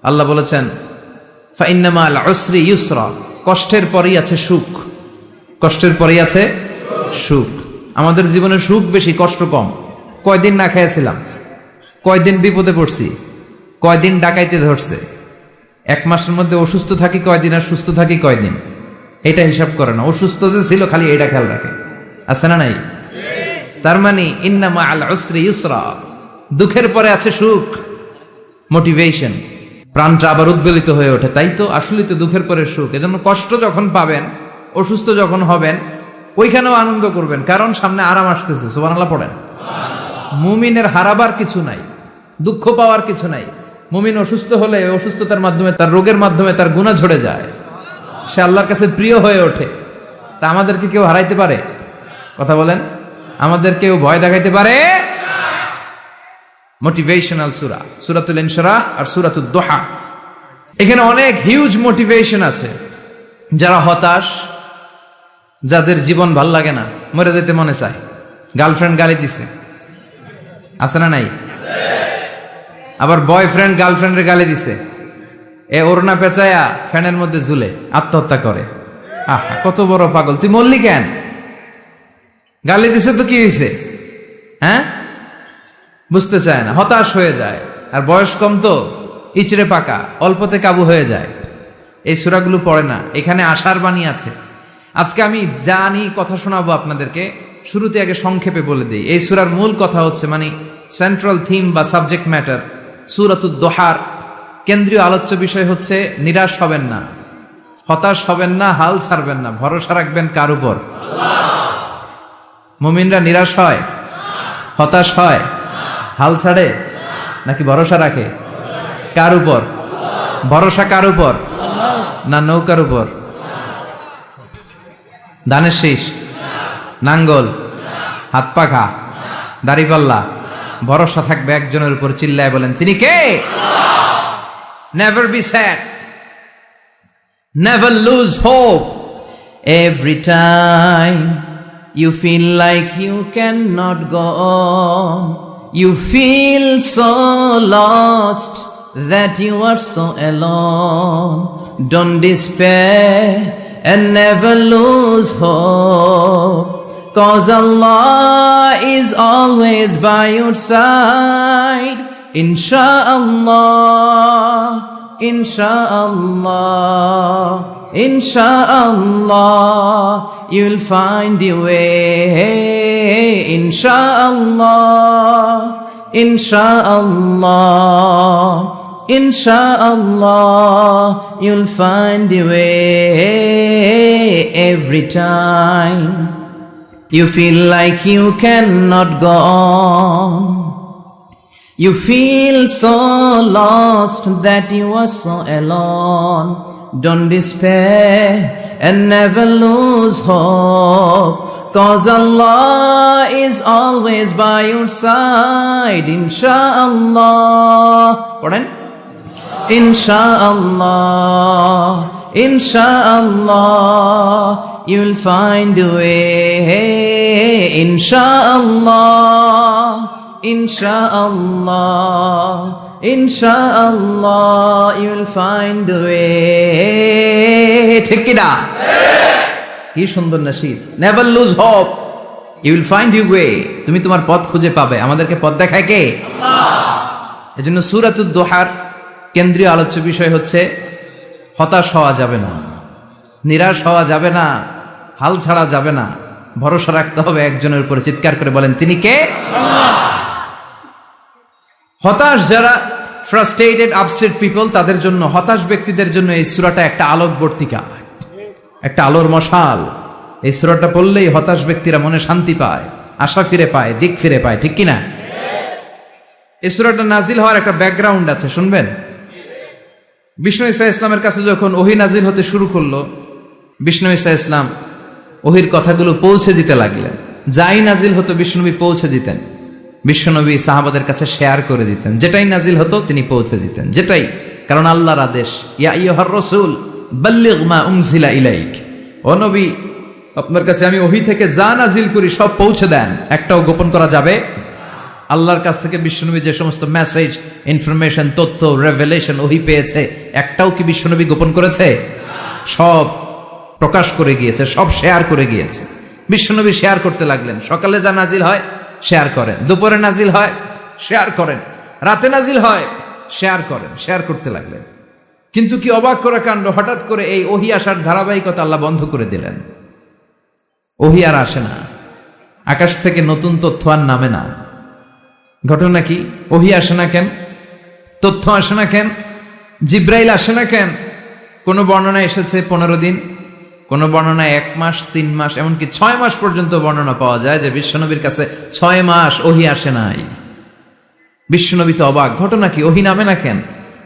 আল্লাহ বলেছেন ফাইন্না মাল উসরি ইউসরা, কষ্টের পরেই আছে সুখ। কষ্টের পরেই আছে সুখ। আমাদের জীবনে সুখ বেশি, কষ্ট কম। কয়দিন না খেয়েছিলাম, কয়দিন বিপদে পড়ছি, কয়দিন ডাকাইতে ধরছে, এক মাসের মধ্যে অসুস্থ থাকি কয়দিন আর সুস্থ থাকি কয়দিন, এটা হিসাব করে না। অসুস্থ যে ছিল খালি এটা খেয়াল রাখে, আছে না নাই? তার মানে ইন্না মাল উসরি ইউসরা, দুঃখের পরে আছে সুখ, মোটিভেশন, প্রাণটা আবার উদ্বেলিত হয়ে ওঠে। তাই তো আসলে তো দুঃখের পরে সুখ। এজন্য কষ্ট যখন পাবেন, অসুস্থ যখন হবেন, ওইখানেও আনন্দ করবেন, কারণ সামনে আরাম আসতেছে। সুবহানাল্লাহ পড়েন। মুমিনের হারাবার কিছু নাই, দুঃখ পাওয়ার কিছু নাই। মুমিন অসুস্থ হলে অসুস্থতার মাধ্যমে, তার রোগের মাধ্যমে তার গুনাহ ঝরে যায়, সে আল্লাহর কাছে প্রিয় হয়ে ওঠে। তা আমাদেরকে কেউ হারাইতে পারে? কথা বলেন, আমাদের কেউ ভয় দেখাইতে পারে? মোটিভেশনাল সূরা, সূরাতুল ইনশিরাহ আর সূরাতুদ দুহা। এখানে অনেক হিউজ মোটিভেশন আছে। যারা হতাশ, যাদের জীবন ভাল লাগে না, মরে যেতে মনে চায়, গার্লফ্রেন্ড গালি দিছে, আছে না নাই? আবার বয়ফ্রেন্ড গার্লফ্রেন্ডের গালি দিছে, এ ওড়না পেঁচায়া ফ্যানের মধ্যে ঝুলে আত্মহত্যা করে। আহা, কত বড় পাগল, তুই মরলি কেন? গালি দিছে তো কি হয়েছে? হ্যাঁ, বুঝতে চায় না, হতাশ হয়ে যায়। আর বয়স কম তো, ইচড়ে পাকা, অল্পতে কাবু হয়ে যায়। এই সূরাগুলো পড়ে না। এখানে আশার বাণী আছে। আজকে আমি জানি কথা শোনাবো আপনাদেরকে, শুরুতে আগে সংক্ষেপে বলে দিই। এই সূরার মূল কথা হচ্ছে, মানে সেন্ট্রাল থিম বা সাবজেক্ট ম্যাটার, সূরাতুদ দুহার কেন্দ্রীয় আলোচ্য বিষয় হচ্ছে নিরাশ হবেন না, হতাশ হবেন না, হাল ছাড়বেন না, ভরসা রাখবেন কার উপর? মুমিনরা নিরাশ হয়, হতাশ হয়, হাল ছাড়ে নাকি ভরসা রাখে? কার উপর ভরসা? কার উপর? না নৌকার উপর, ধানের শীষ, নাঙ্গল, হাত পাখা, দাড়িপাল্লা? ভরসা থাকবে একজনের উপর। চিল্লায় বলেন, তিনি কে? Never be sad, never lose hope. Every time you feel like you cannot go on, you feel so lost that you are so alone. Don't despair and never lose hope, 'cause Allah is always by your side. Insha'Allah, Insha'Allah, Insha'Allah, you'll find your way. Insha'Allah, Insha'Allah, Insha'Allah, you'll find your way. Every time you feel like you cannot go on, you feel so lost that you are so alone. Don't despair and never lose hope, 'cause Allah is always by your side. Insha'Allah, পড়েন, Insha'Allah, Insha'Allah, you'll find a way. Insha'Allah, Insha'Allah, Insha'Allah, you'll find a way. ঠিক কি না? কি সুন্দর nasheed. Never lose hope, you will find your way. তুমি তোমার পথ খুঁজে পাবে। আমাদেরকে পথ দেখায় কে? আল্লাহ। এজন্য সূরাতুদ দুহার কেন্দ্রীয় আলোচ্য বিষয় হচ্ছে হতাশ হওয়া যাবে না, নিরাশ হওয়া যাবে না, হাল ছাড়া যাবে না, ভরসা রাখতে হবে একজনের উপরে। চিৎকার করে বলেন, তিনি কে? আল্লাহ। হতাশ যারা, ফ্রাস্ট্রেটেড, আপসেট পিপল, তাদের জন্য, হতাশ ব্যক্তিদের জন্য এই সূরাটা একটা আলোকবর্তিকা, একটা আলোর মশাল। এই সূরাটা পড়লেই হতাশ ব্যক্তিরা মনে শান্তি পায়, আশা ফিরে পায়, দিক ফিরে পায়। ঠিক কিনা? এই সূরাটা নাজিল হওয়ার একটা ব্যাকগ্রাউন্ড আছে, শুনবেন। বিষ্ণু ঈসা ইসলামের কাছে যখন ওহী নাজিল হতে শুরু করলো, বিষ্ণু ঈসা ইসলাম ওহীর কথাগুলো পৌঁছে দিতে লাগলেন। যাই নাজিল হতো বিষ্ণুনবী পৌঁছে দিতেন। বিশ্বনবী সাহাবাদের কাছে শেয়ার করে দিতেন, যেটাই নাজিল হতো তিনি পৌঁছে দিতেন, যেটাই। কারণ আল্লাহর আদেশ, ইয়া আইয়ুহার রাসূল বাল্লিগ মা উনজিলা ইলাইক, ও নবী আপনার কাছে আমি ওহী থেকে যা নাজিল করি সব পৌঁছে দেন, একটাও গোপন করা যাবে। আল্লাহর কাছ থেকে বিশ্বনবী যে সমস্ত মেসেজ, ইনফরমেশন, তথ্য, রেভেলেশন, ওহী পেয়েছে, একটাও কি বিশ্বনবী গোপন করেছে? সব প্রকাশ করে গিয়েছে, সব শেয়ার করে গিয়েছে। বিশ্বনবী শেয়ার করতে লাগলেন। সকালে যা নাজিল হয় শেয়ার করেন, দুপুরে নাজিল হয় শেয়ার করেন, রাতে নাজিল হয় শেয়ার করেন, শেয়ার করতে লাগলেন। কিন্তু কি অবাক করা কাণ্ড, হঠাৎ করে এই ওহী আসার ধারাবাহিকতা আল্লাহ বন্ধ করে দিলেন। ওহী আর আসে না, আকাশ থেকে নতুন তথ্য আর নামে না। ঘটনা কি? ওহী আসে না কেন? তথ্য আসে না কেন? জিব্রাইল আসে না কেন? কোন বর্ণনা এসেছে 15 দিন, কোন বর্ণনায় 1 মাস, 3 মাস, এমনকি 6 মাস পর্যন্ত বর্ণনা পাওয়া যায় যে বিশ্বনবীর কাছে 6 মাস ওহী আসে নাই। বিশ্বনবী তো অবাক, ঘটনা কি? ওহী নামে না কেন?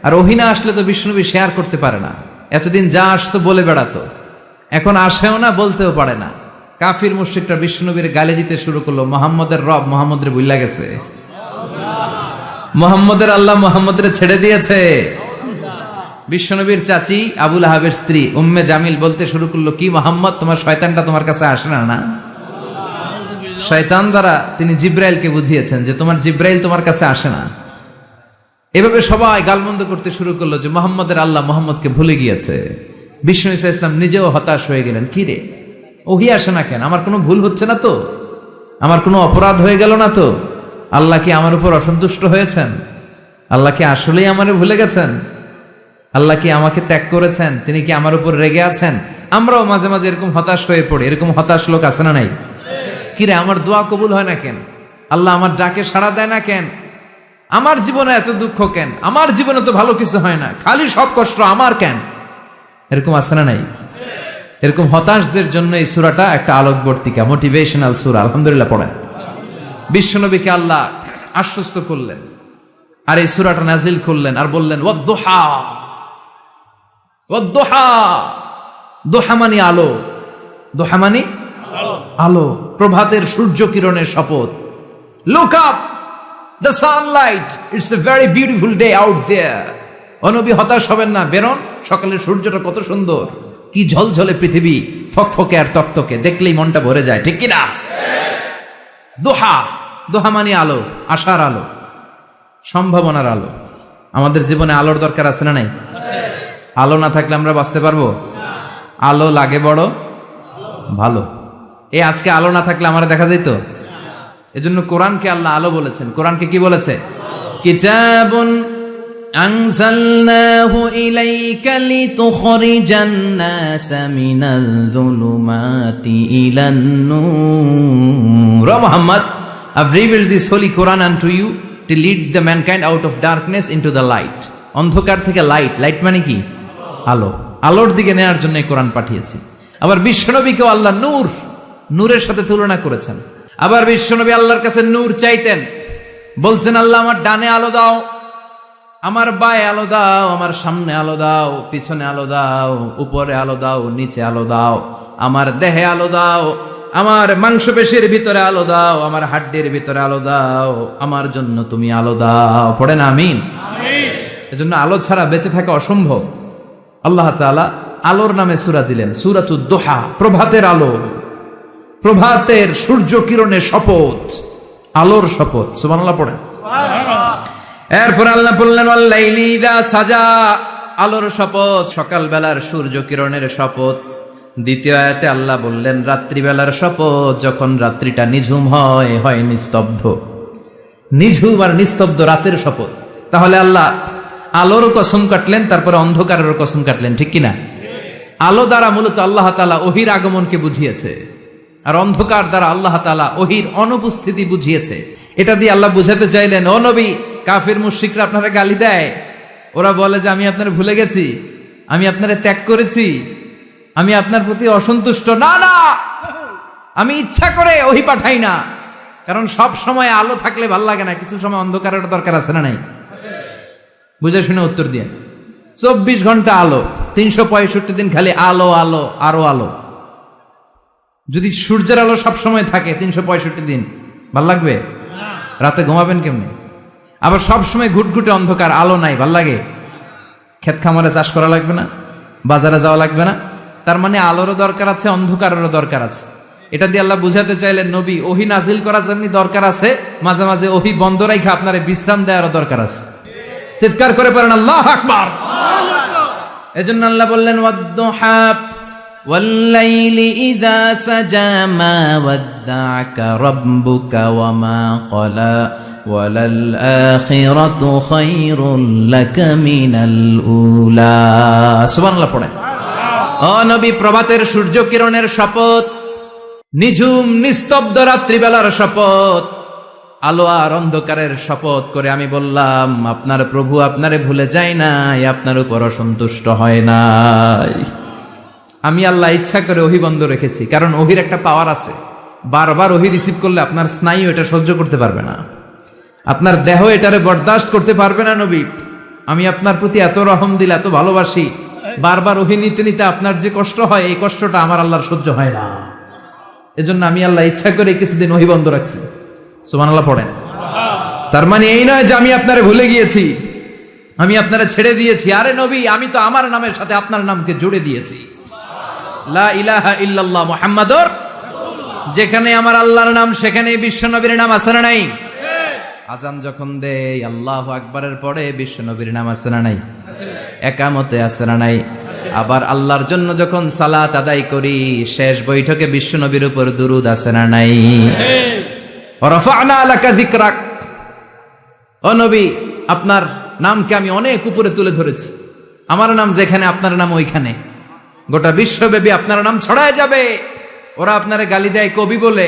আর ওহী না আসলে তো বিশ্বনবী শেয়ার করতে পারে না। এতদিন যা আসতো বলে বেড়াতো, এখন আসেও না, বলতেও পারে না। কাফির মুশরিকরা বিশ্বনবীর গালি দিতে শুরু করলো, মুহাম্মদের রব মুহাম্মদের ভুইলা গেছে, মুহাম্মদের আল্লাহ মুহাম্মদের ছেড়ে দিয়েছে। বিশ্বনবীর চাচি আবু লাহাবের স্ত্রী উম্মে জামিল বলতে শুরু করলো, কি মুহাম্মদ, তোমার শয়তানটা তোমার কাছে আসে না? না, শয়তান দ্বারা তিনি জিব্রাইলকে বুঝিয়েছেন যে তোমার জিব্রাইল তোমার কাছে আসে না। এভাবে সবাই গালমন্দ করতে শুরু করলো যে মুহাম্মদের আল্লাহ মুহাম্মদকে ভুলে গিয়েছে। বিষ্ণু ঈসা ইসলাম নিজেও হতাশ হয়ে গেলেন, কি রে ওহী আসে না কেন? আমার কোনো ভুল হচ্ছে না তো? আমার কোনো অপরাধ হয়ে গেল না তো? আল্লাহ কি আমার উপর অসন্তুষ্ট হয়েছেন? আল্লাহ কি আসলেই আমারে ভুলে গেছেন? আল্লাহ কি আমাকে ত্যাগ করেছেন? তিনি কি আমার উপর রেগে আছেন? আমরাও মাঝে মাঝে এরকম হতাশ হয়ে পড়ি। এরকম হতাশ লোক আছে না নাই? কিরে আমার দোয়া কবুল হয় না কেন? আল্লাহ আমার ডাকে সাড়া দেয় না কেন? আমার জীবনে এত দুঃখ কেন? আমার জীবনে তো ভালো কিছু হয় না, খালি সব কষ্ট আমার কেন? এরকম আছে না নাই? এরকম হতাশদের জন্য এই সূরাটা একটা আলোকবর্তিকা, মোটিভেশনাল সূরা। আলহামদুলিল্লাহ পড়েন। বিশ্বনবীকে আল্লাহ আশ্বস্ত করলেন আর এই সূরাটা নাজিল করলেন আর বললেন, ওয়াদ-দুহা, ওয়াদ-দুহা। দুহা মানে আলো, দুহা মানে আলো, প্রভাতের সূর্য কিরণের শপথ। Look up, the sunlight, it's a very beautiful day out there. ও নবী হতাশ হবেন না, বেরোন, সকালের সূর্যটা কত সুন্দর, কি ঝলঝলে পৃথিবী, ফকফকে আর তকতকে, দেখলেই মনটা ভরে যায়, ঠিক কিনা? দোহা, দোহা মানে আলো, আশার আলো, সম্ভাবনার আলো। আমাদের জীবনে আলোর দরকার আছে না নাই? আলো না থাকলে আমরা বাঁচতে পারবো? আলো লাগে বড় ভালো। এই আজকে আলো না থাকলে আমার দেখা যেত? এজন্য কোরআনকে আল্লাহ আলো বলেছেন। কোরআনকে কি বলেছে? কিতাবুন আনজালনাহু ইলাইকা লিতুখরিজান নাসা মিনাল যুলুমাতি ইলান নূর। ও Muhammad, I've revealed this holy Quran unto you to lead the mankind out of darkness into the light. অন্ধকার থেকে লাইট, লাইট মানে কি? আলো, আলোর দিকে নেয়ার জন্য কোরআন পাঠিয়েছি। আবার বিশ্বনবীকেও আল্লাহ নূর, নূরের সাথে তুলনা করেছেন। আবার বিশ্বনবী আল্লাহর কাছে নূর চাইতেন, বলতেন, আল্লাহ আমার ডানে আলো দাও, আমার বায়ে আলো দাও, আমার সামনে আলো দাও, পিছনে আলো দাও, উপরে আলো দাও, নিচে আলো দাও, আমার দেহে আলো দাও, আমার মাংসপেশির ভিতরে আলো দাও, আমার হাড্ডির ভিতরে আলো দাও, আমার জন্য তুমি আলো দাও। পড়েন আমিন। এজন্য আলো ছাড়া বেঁচে থাকা অসম্ভব। আল্লাহ তাআলা আলোর নামে সূরা দিলেন, সূরাতুদ দুহা, প্রভাতের আলো, প্রভাতের সূর্য কিরণের শপথ, আলোর শপথ। সুবহানাল্লাহ পড়েন। এরপর আল্লাহ বললেন, ওয়াল লাইলি ইযা সাজা, আলোর শপথ, সকালবেলার সূর্য কিরণের শপথ। দ্বিতীয় আয়াতে আল্লাহ বললেন, রাত্রিবেলার শপথ, যখন রাত্রিটা নিঝুম হয়, হয় নিস্তব্ধ। নিঝুম আর নিস্তব্ধ রাতের শপথ। তাহলে আল্লাহ আলোর কসম কাটলেন, তারপরে অন্ধকারের কসম কাটলেন, ঠিক কিনা? আলো দ্বারা মূলত আল্লাহ তাআলা ওহীর আগমনকে বুঝিয়েছে, আর অন্ধকার দ্বারা আল্লাহ তাআলা ওহীর অনুপস্থিতি বুঝিয়েছে। এটা দিয়ে আল্লাহ বুঝাতে চাইলেন, ও নবী, কাফির মুশরিকরা আপনারা গালি দেয়, ওরা বলে যে আমি আপনারে ভুলে গেছি, আমি আপনারে ত্যাগ করেছি, আমি আপনার প্রতি অসন্তুষ্ট। না না, আমি ইচ্ছা করে ওহী পাঠাই না, কারণ সব সময় আলো থাকলে ভাল লাগে না, কিছু সময় অন্ধকারের দরকার আছে না নাই? বুঝে শুনে উত্তর দিয়ে। 24 ঘন্টা আলো, 365 দিন খালি আলো আলো আরো আলো। যদি সূর্যের আলো সব সময় থাকে 365 দিন, ভাল লাগবে? রাতে ঘুমাবেন কেমনে? আবার সব সময় ঘুটঘুটে অন্ধকার, আলো নাই, ভাল লাগে? ক্ষেত খামারে চাষ করা লাগবে না, বাজারে যাওয়া লাগবে না। তার মানে আলোরও দরকার আছে, অন্ধকারেরও দরকার আছে। এটা দিয়ে আল্লাহ বুঝাতে চাইলেন নবী ওহী নাজিল করা যেমনি দরকার আছে, মাঝে মাঝে ওহী বন্ধ রাইখা আপনারে বিশ্রাম দেওয়ারও দরকার আছে। চিৎকার করে পড়েন আল্লাহু আকবার। এজন্য আল্লাহ বললেন ওয়াদ-দুহা ওয়াল-লাইলি ইযা সাজা মা ওয়াদ্দা'আকা রাব্বুকা ওয়া মা ক্বালা ওয়ালাল আখিরাতু খায়রুল লাকা মিনাল উলা। সুবহানাল্লাহ পড়েন। ও নবী, প্রভাতের সূর্য কিরণের শপথ, নিঝুম নিস্তব্ধ রাত্রিবেলার শপথ, আলো আর অন্ধকারের শপথ করে আমি বললাম আপনার প্রভু আপনারে ভুলে যায় নাই, আপনার উপর অসন্তুষ্ট হয় নাই। আমি আল্লাহ ইচ্ছা করে ওহী বন্ধ রেখেছি, কারণ ওহীর একটা পাওয়ার আছে। বারবার ওহী রিসিভ করলে আপনার স্নায়ু এটা সহ্য করতে পারবে না, আপনার দেহ এটারে বরদাস্ত করতে পারবে না। নবী, আমি আপনার প্রতি এত রহম দিল, এত ভালোবাসি, বারবার ওহী নিতে নিতে আপনার যে কষ্ট হয়, এই কষ্টটা আমার আল্লাহর সহ্য হয় না। এজন্য আমি আল্লাহ ইচ্ছা করে কিছুদিন ওহী বন্ধ রাখছি। সুবহানাল্লাহ পড়েন। তার মানে এই নয় যে আমি আপনারে ভুলে গিয়েছি, আমি আপনারে ছেড়ে দিয়েছি। আরে নবী, আমি তো আমার নামের সাথে আপনার নামকে জুড়ে দিয়েছি। লা ইলাহা ইল্লাল্লাহ মুহাম্মাদুর রাসূলুল্লাহ। যেখানে আমার আল্লাহর নাম সেখানেই বিশ্ব নবীর নাম আছে না নাই? আজান যখন দেই আল্লাহু আকবারের পরে বিশ্ব নবীর নাম আছে না নাই? একামতে আছে না নাই? আবার আল্লাহর জন্য যখন সালাত আদায় করি শেষ বৈঠকে বিশ্ব নবীর উপর দুরূদ আছে না নাই? রাফা'না লাকা যিকরাক। ও নবী, আপনার নামকে আমি অনেক উপরে তুলে ধরেছি। আমার নাম যেখানে আপনার নাম ওইখানে, গোটা বিশ্বব্যাপী আপনার নাম ছড়ায় যাবে। ওরা আপনারে গালি দেয় কবি বলে,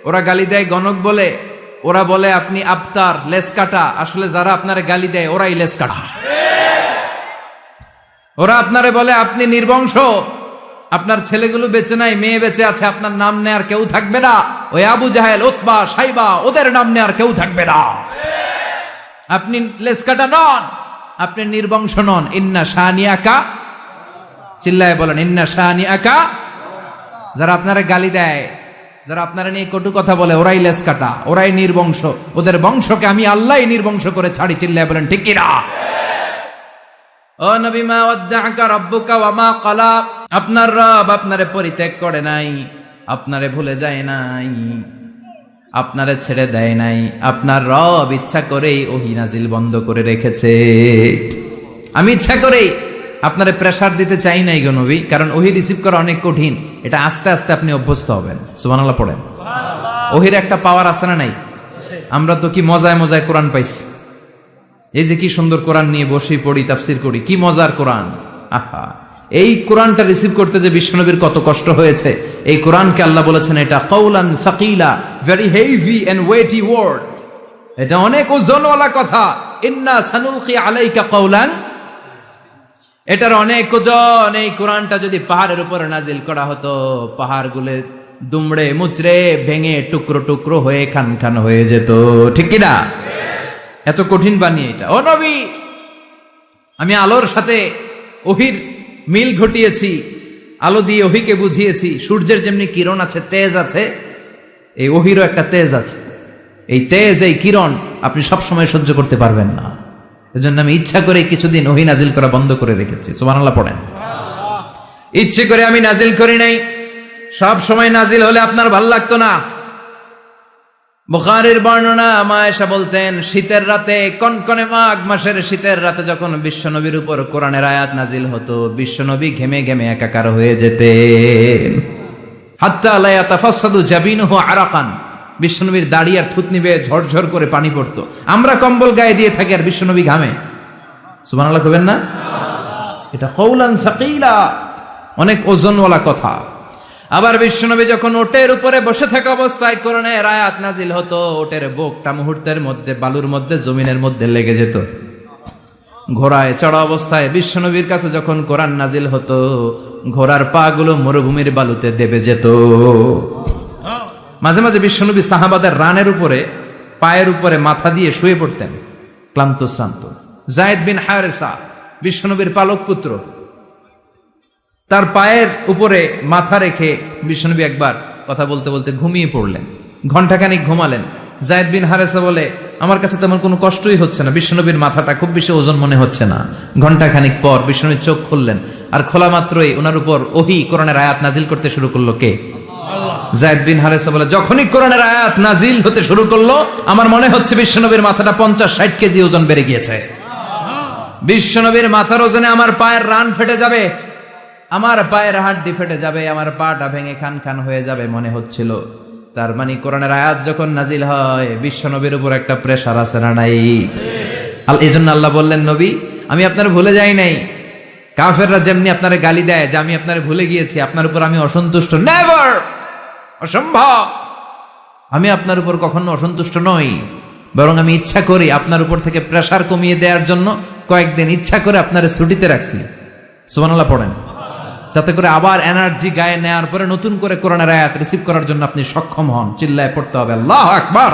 ওরা গালি দেয় গণক বলে, ওরা বলে আপনি আবতার, লেস কাটা। আসলে যারা আপনারে গালি দেয় ওরাই লেস কাটা। ওরা আপনারে বলে আপনি নির্বংশ, আপনার ছেলেগুলো বেঁচে নাই, মেয়ে বেঁচে আছে, আপনার নাম নেয়ার কেউ থাকবে না। ওই আবু জাহেল, উতবা, সাইবা, ওদের নাম নেয়ার কেউ থাকবে না। আপনি লেস কাটা নন, আপনি নির্বংশ নন। ইন্না শানিয়াকা, চিল্লায় বলেন ইন্না শানিয়াকা। যারা আপনারে গালি দেয়, যারা আপনারা নিয়ে কটু কথা বলে, ওরাই লেস কাটা, ওরাই নির্বংশ। ওদের বংশকে আমি আল্লাহই নির্বংশ করে ছাড়ি। চিল্লায় বলেন ঠিক কিনা? ও নবী, মা ওয়াদ্দা'আকা রাব্বুকা ওয়া মা ক্বালা। আপনার রব আপনারে পরিত্যাগ করে নাই, আপনারে ভুলে যায় নাই, আপনারে ছেড়ে দেয় নাই। আপনার রব ইচ্ছা করেই ওহী নাজিল বন্ধ করে রেখেছে। আমি ইচ্ছা করেই আপনারে প্রেসার দিতে চাই নাই গো নবী, কারণ ওহী রিসিভ করা অনেক কঠিন। এটা আস্তে আস্তে আপনি অভ্যস্ত হবেন। সুবহানাল্লাহ পড়েন। ওহীর একটা পাওয়ার আছে না নাই? আমরা তো কি মজায় মজায় কোরআন পাইছি। এই যে কি সুন্দর কোরআন নিয়ে বসি, পড়ি, তাফসীর করি, কি মজার কোরআন। আহা, এই কোরআনটা রিসিভ করতে যে বিশ্বনবীর কত কষ্ট হয়েছে। এই কোরআনকে আল্লাহ বলেছেন এটা কাউলান সাকিলা, very heavy and weighty word. এটা অনেক ওজনওয়ালা কথা। ইন্না সানুলকি আলাইকা কাউলান, এটার অনেক ওজন। এই কোরআনটা যদি পাহাড়ের উপরে নাজিল করা হতো, পাহাড়গুলো দুমড়ে মুচড়ে ভেঙে টুকরো টুকরো হয়ে খান খান হয়ে যেত। ঠিক কিনা? এত কঠিন বানিয়ে এটা। ও নবী, আমি আলোর সাথে ওহীর মিল ঘটিয়েছি, আলো দিয়ে ওহীকে বুঝিয়েছি। সূর্যের যেমনি কিরণ আছে, তেজ আছে, এই ওহীরও একটা তেজ আছে। এই তেজ, এই কিরণ আপনি সবসময় সহ্য করতে পারবেন না। এজন্য আমি ইচ্ছা করে কিছুদিন ওহী নাজিল করা বন্ধ করে রেখেছি। সুবহানাল্লাহ পড়েন। ইচ্ছে করে আমি নাজিল করি নাই। সব সময় নাজিল হলে আপনার ভাল লাগতো না। বুখারীর বর্ণনা, মা আয়েশা বলতেন শীতের রাতে, কনকনে মাঘ মাসের শীতের রাতে যখন বিশ্বনবীর উপর কোরআনের আয়াত নাজিল হতো, বিশ্বনবী ঘেমে ঘেমে একাকার হয়ে যেতেন। হাত্তা লা ইয়াতাফাসসাদু জাবিনুহু আরাকান, বিশ্বনবীর দাড়ি আর থুতনি বেয়ে ঝরঝর করে পানি পড়তো। আমরা কম্বল গায়ে দিয়ে থাকি আর বিশ্বনবী ঘামে। সুবহানাল্লাহ কইবেন না? এটা কাউলান সাকিলা, অনেক ওজনওয়ালা কথা। আবার বিশ্বনবী যখন ওটের উপরে বসে থাকা অবস্থায় কোরআনের আয়াত নাজিল হতো, ওটের বুকটা মুহূর্তের মধ্যে বালুর মধ্যে, জমিনের মধ্যে লেগে যেত। ঘোড়ায় চড়া অবস্থায় বিশ্বনবীর কাছে যখন কোরআন নাজিল হতো, ঘোড়ার পা গুলো মরুভূমির বালুতে দেবে যেত। মাঝে মাঝে বিশ্বনবী সাহাবাদের রানের উপরে, পায়ের উপরে মাথা দিয়ে শুয়ে পড়তেন, ক্লান্ত শ্রান্ত। যায়েদ বিন হারেসা, বিশ্বনবীর পালক পুত্র, তার পায়ের উপরে মাথা রেখে বিশ্বনবী একবার কথা বলতে বলতে ঘুমিয়ে পড়লেন। ঘন্টাখানিক ঘুমালেন। যায়েদ বিন হারেসা বলে, আমার কাছে তেমন কোনো কষ্টই হচ্ছে না, বিশ্বনবীর মাথাটা খুব বেশি ওজন মনে হচ্ছে না। ঘন্টাখানিক পর বিশ্বনবীর চোখ খুললেন, আর খোলা মাত্রই ওনার উপর ওহী কোরআনের আয়াত নাজিল করতে শুরু করলো কে? আল্লাহ। যায়েদ বিন হারেসা বলে, যখনই কোরআনের আয়াত নাজিল হতে শুরু করলো আমার মনে হচ্ছে বিশ্বনবীর মাথাটা 50-60 কেজি ওজন বেড়ে গিয়েছে। বিশ্বনবীর মাথার ওজনে আমার পায়ের রান ফেটে যাবে, আমার পায়ের হাড্ডি ফেটে যাবে, আমার পাটা ভেঙে খান খান হয়ে যাবে মনে হচ্ছিল। তার মানে কোরআনের আয়াত যখন নাজিল হয় বিশ্বনবীর উপর একটা প্রেসার আছে না নাই? এই জন্য আল্লাহ বললেন, নবী আমি আপনার ভুলে যাই নাই। কাফেররা যেমনি আপনারে গালি দেয় যে আমি আপনারে ভুলে গিয়েছি, আপনার উপর আমি অসন্তুষ্ট, নেভার, অসম্ভব। আমি আপনার উপর কখনো অসন্তুষ্ট নই, বরং আমি ইচ্ছা করি আপনার উপর থেকে প্রেসার কমিয়ে দেওয়ার জন্য কয়েকদিন ইচ্ছা করে আপনারে ছুটিতে রাখছি। সুবহানাল্লাহ পড়েন, যাতে করে আবার এনার্জি গায়ে নেওয়ার পরে নতুন করে কোরআনের আয়াত রিসিভ করার জন্য আপনি সক্ষম হন। চিল্লায় পড়তে হবে আল্লাহু আকবার।